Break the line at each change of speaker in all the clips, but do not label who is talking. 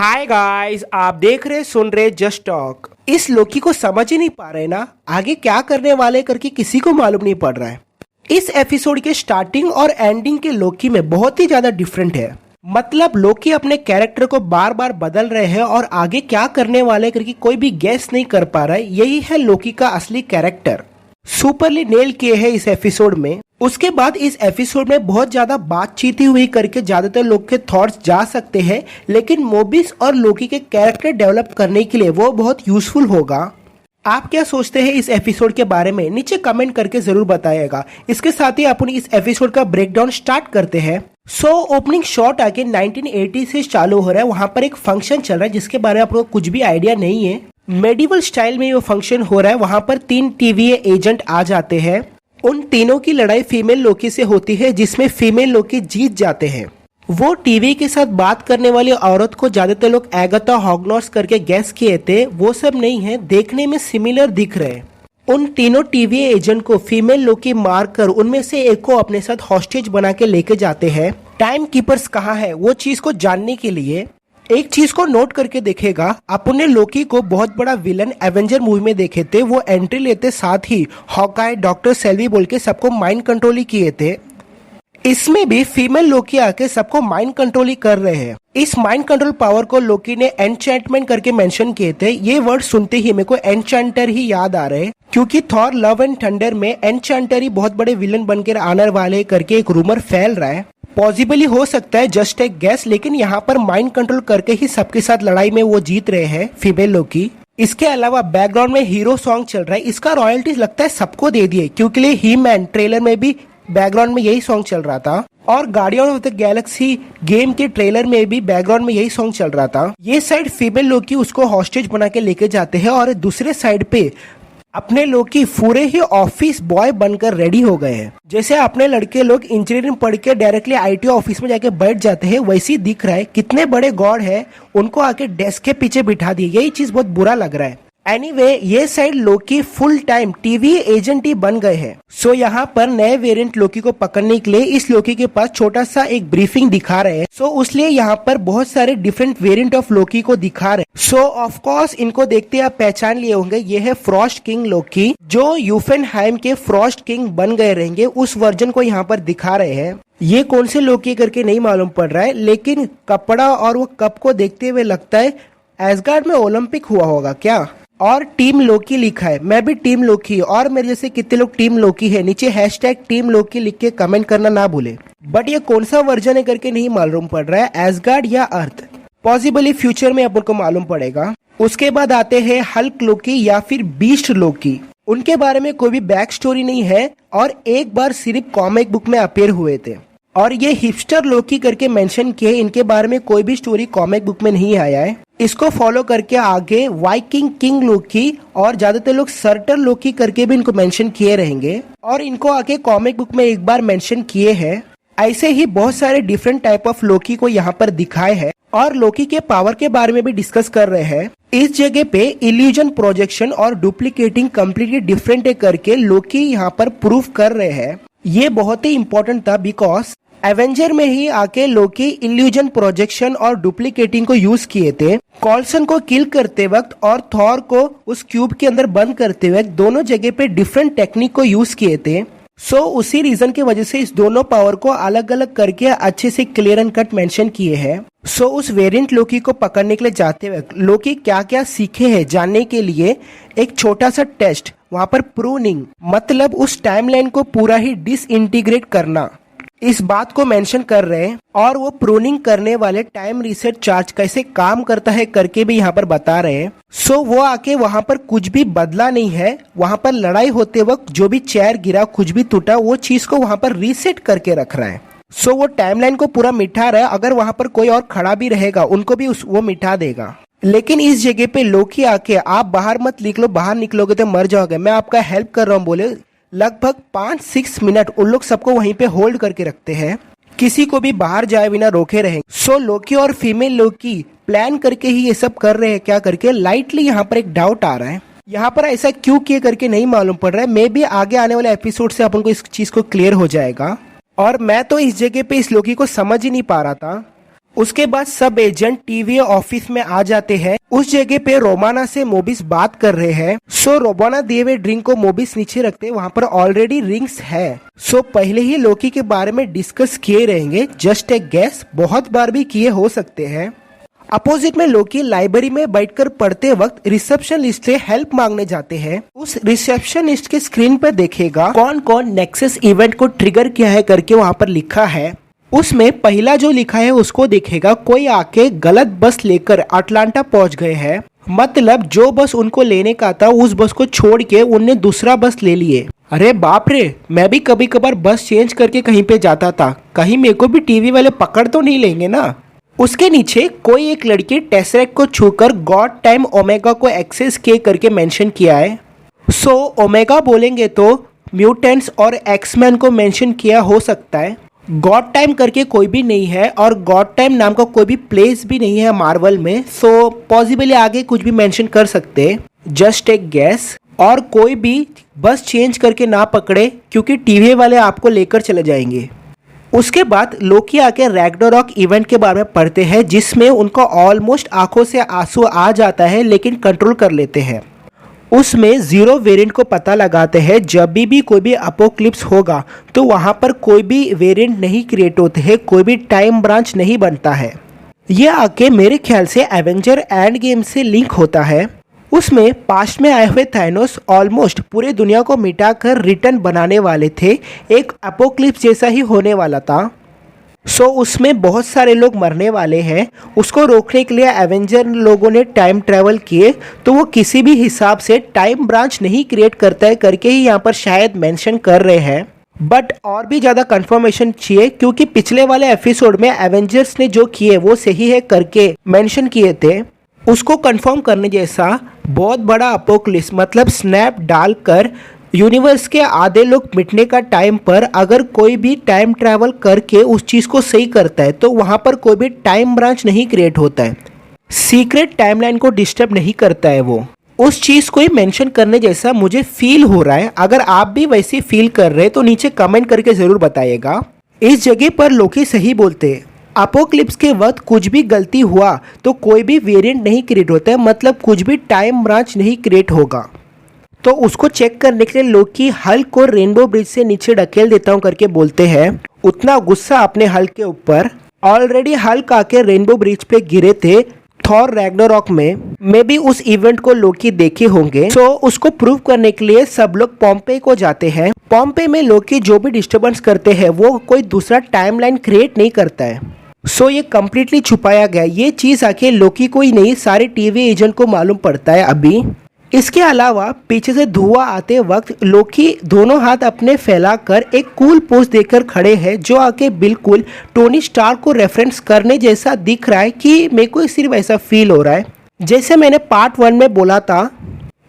Hi guys, आप देख रहे सुन रहे जस्ट टॉक। इस लोकी को समझ ही नहीं पा रहे ना, आगे क्या करने वाले करके किसी को मालूम नहीं पड़ रहा है। इस एपिसोड के स्टार्टिंग और एंडिंग के लोकी में बहुत ही ज्यादा डिफरेंट है। मतलब लोकी अपने कैरेक्टर को बार बार बदल रहे हैं और आगे क्या करने वाले करके कोई भी गेस नहीं कर पा रहा है। यही है लोकी का असली कैरेक्टर। सुपरली नेल किए हैं इस एपिसोड में। उसके बाद इस एपिसोड में बहुत ज्यादा बातचीत हुई करके ज्यादातर लोग के थॉट्स जा सकते हैं, लेकिन मोबिस और लोकी के कैरेक्टर डेवलप करने के लिए वो बहुत यूजफुल होगा। आप क्या सोचते हैं इस एपिसोड के बारे में, नीचे कमेंट करके जरूर बताइएगा। इसके साथ ही अपन इस एपिसोड का ब्रेकडाउन स्टार्ट करते हैं। ओपनिंग शॉट आके 1980 से चालू हो रहा है। वहां पर एक फंक्शन चल रहा है जिसके बारे में आपको कुछ भी आइडिया नहीं है। मेडिवल स्टाइल में वो फंक्शन हो रहा है। वहां पर 3 TVA एजेंट आ जाते हैं। उन तीनों की लड़ाई फीमेल लोकी से होती है, जिसमें फीमेल लोकी जीत जाते हैं। वो टीवी के साथ बात करने वाली औरत को ज्यादातर लोग एगाथा हॉगनॉर्स करके गैस किए थे। वो सब नहीं है, देखने में सिमिलर दिख रहे। उन तीनों TVA एजेंट को फीमेल लोकी मारकर उनमें से एक को अपने साथ हॉस्टेज बना के लेके जाते हैं। टाइम कीपर्स कहाँ है वो चीज को जानने के लिए एक चीज को नोट करके देखेगा। अपने लोकी को बहुत बड़ा विलन एवेंजर मूवी में देखे थे। वो एंट्री लेते साथ ही हॉकाई, डॉक्टर सेल्वी बोल के सबको माइंड कंट्रोल ही किए थे। इसमें भी फीमेल लोकी आके सबको माइंड कंट्रोल ही कर रहे हैं। इस माइंड कंट्रोल पावर को लोकी ने एन्चेंटमेंट करके मेंशन किए थे। ये वर्ड सुनते ही मेरे को एन्चेंटर ही याद आ रहे हैं, क्योंकि थॉर लव एंड थंडर में एन्चेंटर ही बहुत बड़े विलन बनकर आने वाले करके एक रूमर फैल रहा है। पॉसिबली हो सकता है, जस्ट एक गैस, लेकिन यहाँ पर माइंड कंट्रोल करके ही सबके साथ लड़ाई में वो जीत रहे हैं फीमेल लोकी। इसके अलावा बैकग्राउंड में हीरो सॉन्ग चल रहा है। इसका रॉयल्टीज लगता है सबको दे दिए, क्योंकि ही मैन ट्रेलर में भी बैकग्राउंड में यही सॉन्ग चल रहा था और guardian of the Galaxy game के ट्रेलर में भी बैकग्राउंड में यही सॉन्ग चल रहा था। ये साइड फीमेल लोकी उसको हॉस्टेज बना के लेके जाते हैं और दूसरे साइड पे अपने लोकी पूरे ही ऑफिस बॉय बनकर रेडी हो गए हैं। जैसे अपने लड़के लोग इंजीनियरिंग पढ़ के डायरेक्टली IT ऑफिस में जाके बैठ जाते हैं, वैसे ही दिख रहा है। कितने बड़े गॉड है, उनको आके डेस्क के पीछे बिठा दिए। यही चीज बहुत बुरा लग रहा है। एनीवे, ये साइड लोकी फुल टाइम TVA एजेंट ही बन गए हैं। यहाँ पर नए वेरिएंट लोकी को पकड़ने के लिए इस लोकी के पास छोटा सा एक ब्रीफिंग दिखा रहे हैं। उसलिए यहाँ पर बहुत सारे डिफरेंट वेरिएंट ऑफ लोकी को दिखा रहे हैं। ऑफ कोर्स इनको देखते आप पहचान लिए होंगे, ये है फ्रॉस्ट किंग लोकी, जो यूफेनहाइम के फ्रॉस्ट किंग बन गए रहेंगे। उस वर्जन को यहाँ पर दिखा रहे हैं। ये कौन से लोकी करके नहीं मालूम पड़ रहा है, लेकिन कपड़ा और वो कप को देखते हुए लगता है एसगार्ड में ओलंपिक हुआ होगा क्या। और टीम लोकी लिखा है, मैं भी टीम लोकी और मेरे जैसे कितने लोग टीम लोकी है, नीचे हैशटैग टीम लोकी लिख के कमेंट करना ना भूले। बट ये कौन सा वर्जन है करके नहीं मालूम पड़ रहा है, एसगार्ड या अर्थ। पॉसिबली फ्यूचर में अपन को मालूम पड़ेगा। उसके बाद आते हैं हल्क लोकी या फिर बीस्ट लोकी। उनके बारे में कोई भी बैक स्टोरी नहीं है और एक बार सिर्फ कॉमिक बुक में अपीयर हुए थे और ये हिपस्टर लोकी करके मेंशन किए। इनके बारे में कोई भी स्टोरी कॉमिक बुक में नहीं आया है। इसको फॉलो करके आगे वाइकिंग किंग लोकी और ज्यादातर लोग सर्टर लोकी करके भी इनको मेंशन किए रहेंगे और इनको आगे कॉमिक बुक में एक बार मेंशन किए हैं। ऐसे ही बहुत सारे डिफरेंट टाइप ऑफ लोकी को यहाँ पर दिखाए हैं और लोकी के पावर के बारे में भी डिस्कस कर रहे हैं। इस जगह पे इल्यूजन, प्रोजेक्शन और डुप्लीकेटिंग कम्प्लीटली डिफरेंट है करके लोकी यहाँ पर प्रूफ कर रहे हैं। ये बहुत ही इंपॉर्टेंट था, बिकॉज एवेंजर में ही आके लोकी इल्यूजन, प्रोजेक्शन और डुप्लीकेटिंग को यूज किए थे। कॉल्सन को किल करते वक्त और थॉर को उस क्यूब के अंदर बंद करते वक्त दोनों जगह पे डिफरेंट टेक्निक को यूज किए थे। उसी रीजन की वजह से इस दोनों पावर को अलग अलग करके अच्छे से क्लियर एंड कट मेंशन किए हैं। उस वेरिएंट लोकी को पकड़ने के लिए जाते वक्त लोकी क्या क्या सीखे हैं जानने के लिए एक छोटा सा टेस्ट, वहां पर प्रूनिंग, मतलब उस टाइमलाइन को पूरा ही डिसइंटीग्रेट करना, इस बात को मेंशन कर रहे हैं। और वो प्रूनिंग करने वाले टाइम रीसेट चार्ज कैसे काम करता है करके भी यहाँ पर बता रहे हैं। वो आके वहाँ पर कुछ भी बदला नहीं है। वहाँ पर लड़ाई होते वक्त जो भी चेयर गिरा, कुछ भी टूटा, वो चीज को वहाँ पर रीसेट करके रख रहा है। वो टाइमलाइन को पूरा मिटा रहा है। अगर वहाँ पर कोई और खड़ा भी रहेगा उनको भी वो मिटा देगा। लेकिन इस जगह पे लोकी आके आप बाहर मत निकलो, बाहर निकलोगे तो मर जाओगे, मैं आपका हेल्प कर रहा हूँ बोले लगभग 5-6 मिनट उन लोग सबको वहीं पे होल्ड करके रखते हैं, किसी को भी बाहर जाए बिना रोके रहेंगे। लोकी और फीमेल लोकी प्लान करके ही ये सब कर रहे हैं। क्या करके, लाइटली यहाँ पर एक डाउट आ रहा है, यहाँ पर ऐसा क्यों किए करके नहीं मालूम पड़ रहा है। मे बी आगे आने वाले एपिसोड से अपन को इस चीज को क्लियर हो जाएगा। और मैं तो इस जगह पे इस लोकी को समझ ही नहीं पा रहा था। उसके बाद सब एजेंट टीवी ऑफिस में आ जाते हैं। उस जगह पे रोमाना से मोबिस बात कर रहे हैं। सो रोमाना दिए हुए ड्रिंक को मोबिस नीचे रखते हैं, वहाँ पर ऑलरेडी रिंग्स है। सो पहले ही लोकी के बारे में डिस्कस किए रहेंगे, जस्ट एक गैस, बहुत बार भी किए हो सकते हैं। अपोजिट में लोकी लाइब्रेरी में बैठकर पढ़ते वक्त रिसेप्शनिस्ट से हेल्प मांगने जाते हैं। उस रिसेप्शनिस्ट के स्क्रीन पर देखेगा कौन कौन नेक्सस इवेंट को ट्रिगर किया है करके वहाँ पर लिखा है। उसमें पहला जो लिखा है उसको देखेगा कोई आके गलत बस लेकर अटलांटा पहुंच गए हैं, मतलब जो बस उनको लेने का था उस बस को छोड़ के उनने दूसरा बस ले लिए। अरे बाप रे, मैं भी कभी कभार बस चेंज करके कहीं पे जाता था, कहीं मेरे को भी टीवी वाले पकड़ तो नहीं लेंगे ना। उसके नीचे कोई एक लड़की टेसरेक्ट को छूकर गॉड टाइम ओमेगा को एक्सेस किए करके मेंशन किया है। सो ओमेगा बोलेंगे तो म्यूटेंट्स और एक्समैन को मेंशन किया हो सकता है। गॉड टाइम करके कोई भी नहीं है और गॉड टाइम नाम का कोई भी प्लेस भी नहीं है मार्वल में। सो पॉसिबली आगे कुछ भी मेंशन कर सकते, जस्ट एक गैस। और कोई भी बस चेंज करके ना पकड़े क्योंकि टीवी वाले आपको लेकर चले जाएंगे। उसके बाद लोकी आके रैग्नारॉक इवेंट के बारे में पढ़ते हैं, जिसमें उनको ऑलमोस्ट आंखों से आंसू आ जाता है लेकिन कंट्रोल कर लेते हैं। उसमें जीरो वेरिएंट को पता लगाते हैं, जब भी कोई भी अपोक्लिप्स होगा तो वहां पर कोई भी वेरिएंट नहीं क्रिएट होते हैं, कोई भी टाइम ब्रांच नहीं बनता है। यह आके मेरे ख्याल से एवेंजर एंड गेम से लिंक होता है। उसमें पास्ट में आए हुए थानोस ऑलमोस्ट पूरे दुनिया को मिटाकर रिटर्न बनाने वाले थे, एक अपोक्लिप्स जैसा ही होने वाला था। सो उसमें बहुत सारे लोग मरने वाले हैं। उसको रोकने के लिए एवेंजर लोगों ने टाइम ट्रैवल किए, तो वो किसी भी हिसाब से टाइम ब्रांच नहीं क्रिएट करता है करके ही यहाँ पर शायद मेंशन कर रहे हैं। बट और भी ज़्यादा कंफर्मेशन चाहिए, क्योंकि पिछले वाले एपिसोड में एवेंजर्स ने जो किए वो सही है करके मेंशन किए थे। उसको कंफर्म करने जैसा बहुत बड़ा अपोक्लिप्स मतलब स्नैप डालकर यूनिवर्स के आधे लोग मिटने का टाइम पर अगर कोई भी टाइम ट्रैवल करके उस चीज़ को सही करता है तो वहाँ पर कोई भी टाइम ब्रांच नहीं क्रिएट होता है, सीक्रेट टाइमलाइन को डिस्टर्ब नहीं करता है। वो उस चीज़ को ही मेंशन करने जैसा मुझे फील हो रहा है। अगर आप भी वैसे फील कर रहे हैं तो नीचे कमेंट करके ज़रूर बताइएगा। इस जगह पर लोकी सही बोलते हैं, अपोक्लिप्स के वक्त कुछ भी गलती हुआ तो कोई भी वेरिएंट नहीं क्रिएट होता है, मतलब कुछ भी टाइम ब्रांच नहीं क्रिएट होगा। तो उसको चेक करने के लिए लोकी हल्क को रेनबो ब्रिज से नीचे ढकेल देता हूँ करके बोलते हैं। उतना गुस्सा अपने हल्क के ऊपर। ऑलरेडी हल्क आके रेनबो ब्रिज पे गिरे थे थॉर रैग्नारॉक में। मे भी उस इवेंट को लोकी देखे होंगे। सो उसको प्रूव करने के लिए सब लोग पॉम्पे को जाते हैं। पॉम्पे में लोकी जो भी डिस्टर्बेंस करते हैं वो कोई दूसरा टाइमलाइन क्रिएट नहीं करता है। सो ये कम्प्लीटली छुपाया गया। ये चीज़ आके लोकी को ही नहीं सारे टीवी एजेंट को मालूम पड़ता है अभी। इसके अलावा पीछे से धुआं आते वक्त लोकी दोनों हाथ अपने फैलाकर एक कूल पोज देकर खड़े हैं, जो आके बिल्कुल टोनी स्टार्क को रेफरेंस करने जैसा दिख रहा है कि मेरे को सिर्फ ऐसा फील हो रहा है। जैसे मैंने पार्ट 1 में बोला था,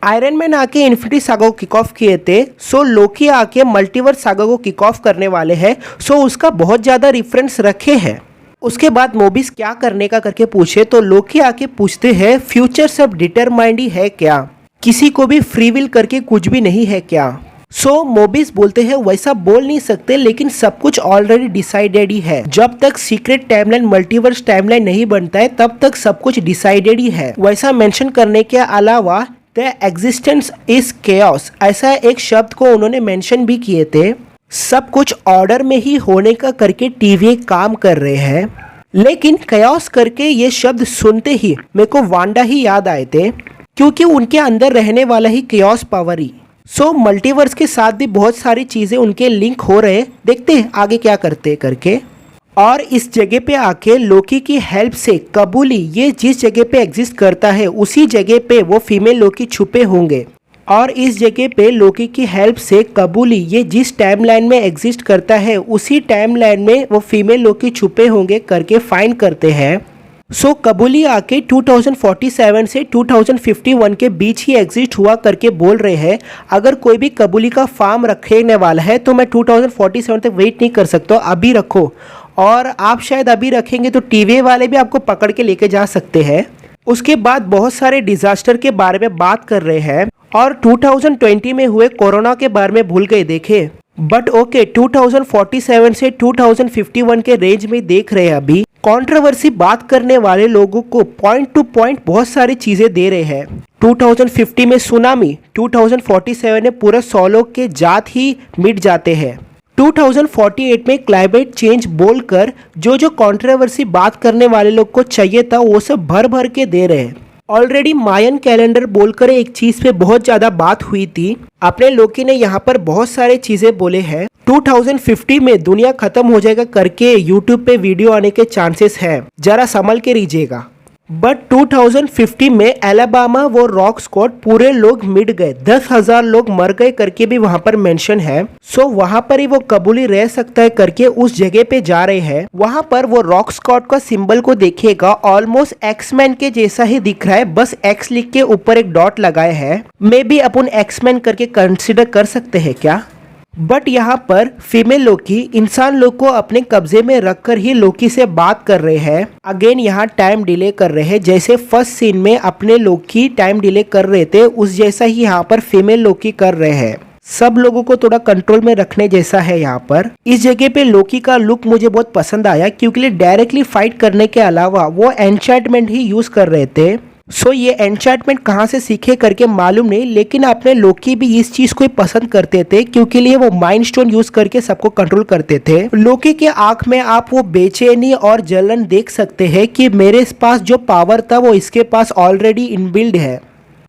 आयरन मैन आके इन्फिनिटी सागा को किक ऑफ किए थे, सो लोकी आके मल्टीवर्स सागा को किक ऑफ करने वाले हैं। सो उसका बहुत ज़्यादा रेफरेंस रखे हैं। उसके बाद मोबिस क्या करने का करके पूछे तो लोकी आके पूछते हैं फ्यूचर सब डिटरमाइंड ही है क्या, किसी को भी फ्री विल करके कुछ भी नहीं है क्या। सो मोबिस बोलते हैं वैसा बोल नहीं सकते, लेकिन सब कुछ ऑलरेडी डिसाइडेड ही है। जब तक सीक्रेट टाइमलाइन मल्टीवर्स टाइमलाइन नहीं बनता है तब तक सब कुछ डिसाइडेड ही है। वैसा मेंशन करने के अलावा द एग्जिस्टेंस इज केओस ऐसा एक शब्द को उन्होंने मेंशन भी किए थे। सब कुछ ऑर्डर में ही होने का करके टीवी काम कर रहे हैं। लेकिन केओस करके ये शब्द सुनते ही मेरे को वांडा ही याद आए थे, क्योंकि उनके अंदर रहने वाला ही केओस पावर ही। सो मल्टीवर्स के साथ भी बहुत सारी चीजें उनके लिंक हो रहे हैं, देखते हैं आगे क्या करते हैं करके। और इस जगह पे आके लोकी की हेल्प से कबूली ये जिस जगह पे एग्जिस्ट करता है उसी जगह पे वो फीमेल लोकी छुपे होंगे। और इस जगह पे लोकी की हेल्प से कबूली ये जिस टाइमलाइन में एग्जिस्ट करता है उसी टाइमलाइन में वो फीमेल लोकी छुपे होंगे करके फाइंड करते हैं। सो कबूली आके 2047 से 2051 के बीच ही एग्जिस्ट हुआ करके बोल रहे हैं। अगर कोई भी कबूली का फार्म रखने वाला है तो मैं 2047 तक वेट नहीं कर सकता, अभी रखो। और आप शायद अभी रखेंगे तो टीवी वाले भी आपको पकड़ के लेके जा सकते हैं। उसके बाद बहुत सारे डिजास्टर के बारे में बात कर रहे हैं और 2020 में हुए कोरोना के बारे में भूल गए देखे। बट ओके 2047 से 2051 के रेंज में देख रहे हैं अभी कंट्रोवर्सी बात करने वाले लोगों को पॉइंट टू पॉइंट बहुत सारी चीजें दे रहे हैं। 2050 में सुनामी, 2047 में पूरा 100 लोग के जात ही मिट जाते हैं। 2048 में क्लाइमेट चेंज बोलकर जो कंट्रोवर्सी बात करने वाले लोग को चाहिए था वो सब भर भर के दे रहे हैं। ऑलरेडी मायन कैलेंडर बोलकर एक चीज पे बहुत ज्यादा बात हुई थी। अपने लोकी ने यहाँ पर बहुत सारे चीजें बोले हैं। 2050 में दुनिया खत्म हो जाएगा करके यूट्यूब पे वीडियो आने के चांसेस हैं, जरा संभल के रहिएगा। बट 2050 में अलाबामा वो रॉक स्क्वाड पूरे लोग मिट गए, 10,000 लोग मर गए करके भी वहां पर मेंशन है। सो वहां पर ही वो कबूली रह सकता है करके उस जगह पे जा रहे हैं। वहां पर वो रॉक स्क्वाड का सिंबल को देखिएगा, ऑलमोस्ट एक्समैन के जैसा ही दिख रहा है, बस एक्स लिख के ऊपर एक डॉट लगाए हैं। मे बी अपन एक्समैन करके कंसिडर कर सकते हैं क्या। बट यहाँ पर फीमेल लोकी इंसान लोग को अपने कब्जे में रखकर ही लोकी से बात कर रहे हैं। अगेन यहाँ टाइम डिले कर रहे हैं, जैसे फर्स्ट सीन में अपने लोकी टाइम डिले कर रहे थे उस जैसा ही यहाँ पर फीमेल लोकी कर रहे हैं। सब लोगों को थोड़ा कंट्रोल में रखने जैसा है। यहाँ पर इस जगह पे लोकी का लुक मुझे बहुत पसंद आया, क्योंकि डायरेक्टली फाइट करने के अलावा वो एन्चेंटमेंट ही यूज कर रहे थे। सो ये एन्चेंटमेंट कहाँ से सीखे करके मालूम नहीं, लेकिन अपने लोकी भी इस चीज को ही पसंद करते थे, क्योंकि लिए वो माइंड स्टोन यूज करके सबको कंट्रोल करते थे। लोकी के आंख में आप वो बेचैनी और जलन देख सकते हैं कि मेरे पास जो पावर था वो इसके पास ऑलरेडी इनबिल्ड है।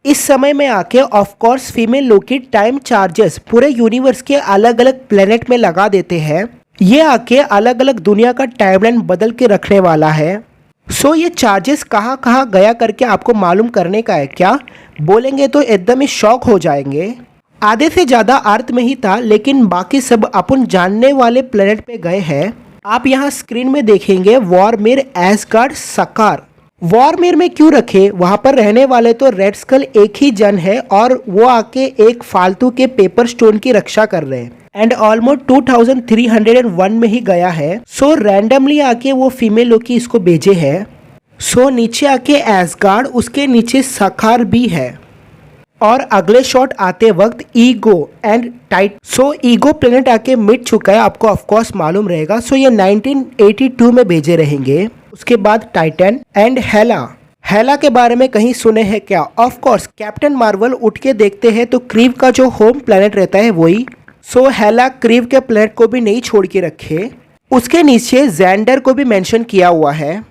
इस समय में आके of course female Loki time charges पूरे यूनिवर्स के अलग अलग प्लेनेट में लगा देते हैं। ये आके अलग अलग दुनिया का टाइमलाइन बदल के रखने वाला है। सो ये चार्जेस कहाँ कहाँ गया करके आपको मालूम करने का है क्या, बोलेंगे तो एकदम ही शॉक हो जाएंगे। आधे से ज़्यादा अर्थ में ही था, लेकिन बाकी सब अपन जानने वाले प्लेनेट पे गए हैं। आप यहाँ स्क्रीन में देखेंगे वॉरमिर, एसगार्ड, सकार। वॉरमिर में क्यों रखे, वहाँ पर रहने वाले तो रेड स्कल एक ही जन है और वो आके एक फालतू के पेपर स्टोन की रक्षा कर रहे हैं। एंड ऑलमोस्ट 2301 में ही गया है। सो रैंडमली आके वो फीमेल लोग की इसको भेजे है। सो नीचे आके एसगार्ड, उसके नीचे सखार भी है। और अगले शॉट आते वक्त ego and tight. So ego planet आके मिट चुका है, आपको ऑफकोर्स मालूम रहेगा। सो ये 1982 में भेजे रहेंगे। उसके बाद टाइटन एंड हेला। हेला के बारे में कहीं सुने हैं क्या? ऑफ कोर्स कैप्टन मार्वल उठ के देखते हैं तो क्रीव का जो होम प्लेनेट रहता है वही। सो हेला क्रीव के प्लेनेट को भी नहीं छोड़ के रखे। उसके नीचे जेंडर को भी मेंशन किया हुआ है।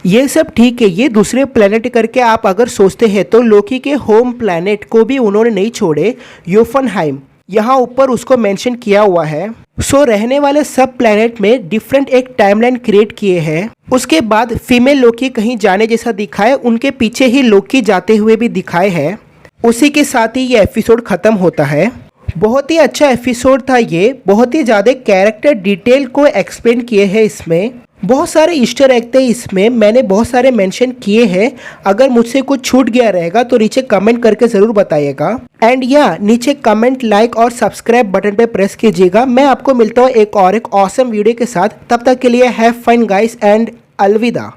ये सब ठीक है, ये दूसरे प्लेनेट करके आप अगर सोचते हैं तो लोकी के होम प्लेनेट को भी उन्होंने नहीं छोड़े, योफनहाइम, यहाँ ऊपर उसको मेंशन किया हुआ है। सो रहने वाले सब प्लेनेट में डिफरेंट एक टाइमलाइन क्रिएट किए हैं। उसके बाद फीमेल लोकी कहीं जाने जैसा दिखाए, उनके पीछे ही लोकी जाते हुए भी दिखाए हैं। उसी के साथ ही ये एपिसोड खत्म होता है। बहुत ही अच्छा एपिसोड था ये, बहुत ही ज़्यादा कैरेक्टर डिटेल को एक्सप्लेन किए हैं इसमें। बहुत सारे ईस्टर एग थे इसमें, मैंने बहुत सारे मेंशन किए हैं। अगर मुझसे कुछ छूट गया रहेगा तो नीचे कमेंट करके ज़रूर बताइएगा। एंड या नीचे कमेंट, लाइक और सब्सक्राइब बटन पे प्रेस कीजिएगा। मैं आपको मिलता हूँ एक ऑसम वीडियो के साथ। तब तक के लिए हैव फन गाइस एंड अलविदा।